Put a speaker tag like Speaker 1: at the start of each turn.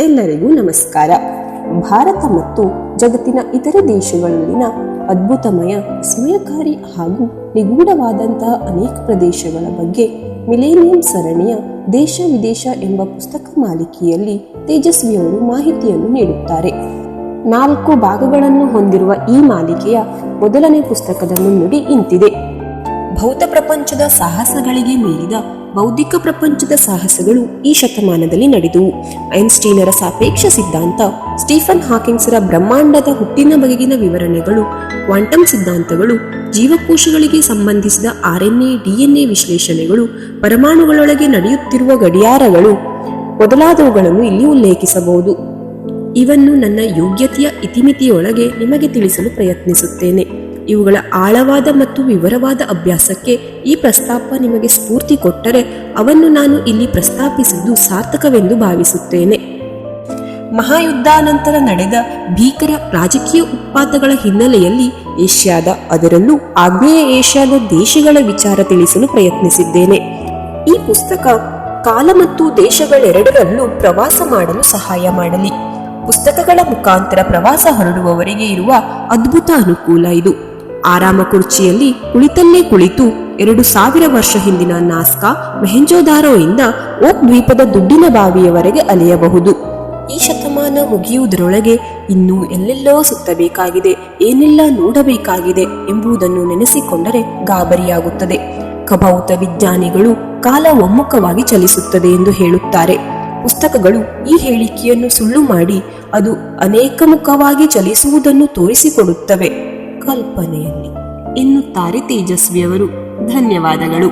Speaker 1: ಎಲ್ಲರಿಗೂ ನಮಸ್ಕಾರ. ಭಾರತ ಮತ್ತು ಜಗತ್ತಿನ ಇತರ ದೇಶಗಳಲ್ಲಿನ ಅದ್ಭುತಮಯ, ಸ್ಮಯಕಾರಿ ಹಾಗೂ ನಿಗೂಢವಾದಂತಹ ಅನೇಕ ಪ್ರದೇಶಗಳ ಬಗ್ಗೆ ಮಿಲೇನಿಯಂ ಸರಣಿಯ ದೇಶ ವಿದೇಶ ಎಂಬ ಪುಸ್ತಕ ಮಾಲಿಕೆಯಲ್ಲಿ ತೇಜಸ್ವಿಯವರು ಮಾಹಿತಿಯನ್ನು ನೀಡುತ್ತಾರೆ. 4 ಭಾಗಗಳನ್ನು ಹೊಂದಿರುವ ಈ ಮಾಲಿಕೆಯ ಮೊದಲನೇ ಪುಸ್ತಕದ ಮುನ್ನುಡಿ ಇಂತಿದೆ. ಭೌತ ಪ್ರಪಂಚದ ಸಾಹಸಗಳಿಗೆ ಮೀರಿದ ಬೌದ್ಧಿಕ ಪ್ರಪಂಚದ ಸಾಹಸಗಳು ಈ ಶತಮಾನದಲ್ಲಿ ನಡೆದುವು. ಐನ್ಸ್ಟೀನರ ಸಾಪೇಕ್ಷ ಸಿದ್ಧಾಂತ, ಸ್ಟೀಫನ್ ಹಾಕಿಂಗ್ಸರ ಬ್ರಹ್ಮಾಂಡದ ಹುಟ್ಟಿನ ಬಗೆಗಿನ ವಿವರಣೆಗಳು, ಕ್ವಾಂಟಮ್ ಸಿದ್ಧಾಂತಗಳು, ಜೀವಕೋಶಗಳಿಗೆ ಸಂಬಂಧಿಸಿದ RNA DNA ವಿಶ್ಲೇಷಣೆಗಳು, ಪರಮಾಣುಗಳೊಳಗೆ ನಡೆಯುತ್ತಿರುವ ಗಡಿಯಾರಗಳು ಮೊದಲಾದವುಗಳನ್ನು ಇಲ್ಲಿ ಉಲ್ಲೇಖಿಸಬಹುದು. ಇವನ್ನು ನನ್ನ ಯೋಗ್ಯತೆಯ ಇತಿಮಿತಿಯೊಳಗೆ ನಿಮಗೆ ತಿಳಿಸಲು ಪ್ರಯತ್ನಿಸುತ್ತೇನೆ. ಇವುಗಳ ಆಳವಾದ ಮತ್ತು ವಿವರವಾದ ಅಭ್ಯಾಸಕ್ಕೆ ಈ ಪ್ರಸ್ತಾಪ ನಿಮಗೆ ಸ್ಫೂರ್ತಿ ಕೊಟ್ಟರೆ ಅವನ್ನು ನಾನು ಇಲ್ಲಿ ಪ್ರಸ್ತಾಪಿಸಿದ್ದು ಸಾರ್ಥಕವೆಂದು ಭಾವಿಸುತ್ತೇನೆ. ಮಹಾಯುದ್ಧಾನಂತರ ನಡೆದ ಭೀಕರ ರಾಜಕೀಯ ಉತ್ಪಾತಗಳ ಹಿನ್ನೆಲೆಯಲ್ಲಿ ಏಷ್ಯಾದ, ಅದರಲ್ಲೂ ಆಗ್ನೇಯ ಏಷ್ಯಾದ ದೇಶಗಳ ವಿಚಾರ ತಿಳಿಸಲು ಪ್ರಯತ್ನಿಸಿದ್ದೇನೆ. ಈ ಪುಸ್ತಕ ಕಾಲ ಮತ್ತು ದೇಶಗಳೆರಡರಲ್ಲೂ ಪ್ರವಾಸ ಮಾಡಲು ಸಹಾಯ ಮಾಡಲಿ. ಪುಸ್ತಕಗಳ ಮುಖಾಂತರ ಪ್ರವಾಸ ಹೊರಡುವವರಿಗೆ ಇರುವ ಅದ್ಭುತ ಅನುಕೂಲ ಇದು. ಆರಾಮ ಕುರ್ಚಿಯಲ್ಲಿ ಕುಳಿತಲ್ಲೇ ಕುಳಿತು 2000 ವರ್ಷ ಹಿಂದಿನ ನಾಸ್ಕಾ, ಮೆಹೆಂಜೋದಾರೋ ಇಂದ ಓಕ್ ದ್ವೀಪದ ದುಡ್ಡಿನ ಬಾವಿಯವರೆಗೆ ಅಲೆಯಬಹುದು. ಈ ಶತಮಾನ ಮುಗಿಯುವುದರೊಳಗೆ ಇನ್ನೂ ಎಲ್ಲೆಲ್ಲೋ ಸುತ್ತಬೇಕಾಗಿದೆ, ಏನೆಲ್ಲ ನೋಡಬೇಕಾಗಿದೆ ಎಂಬುದನ್ನು ನೆನೆಸಿಕೊಂಡರೆ ಗಾಬರಿಯಾಗುತ್ತದೆ. ಖಭೌತ ವಿಜ್ಞಾನಿಗಳು ಕಾಲ ಒಮ್ಮುಖವಾಗಿ ಚಲಿಸುತ್ತದೆ ಎಂದು ಹೇಳುತ್ತಾರೆ. ಪುಸ್ತಕಗಳು ಈ ಹೇಳಿಕೆಯನ್ನು ಸುಳ್ಳು ಮಾಡಿ ಅದು ಅನೇಕ ಮುಖವಾಗಿ ಚಲಿಸುವುದನ್ನು ತೋರಿಸಿಕೊಡುತ್ತವೆ ಕಲ್ಪನೆಯಲ್ಲಿ ಎನ್ನುತ್ತಾರೆ ತೇಜಸ್ವಿಯವರು. ಧನ್ಯವಾದಗಳು.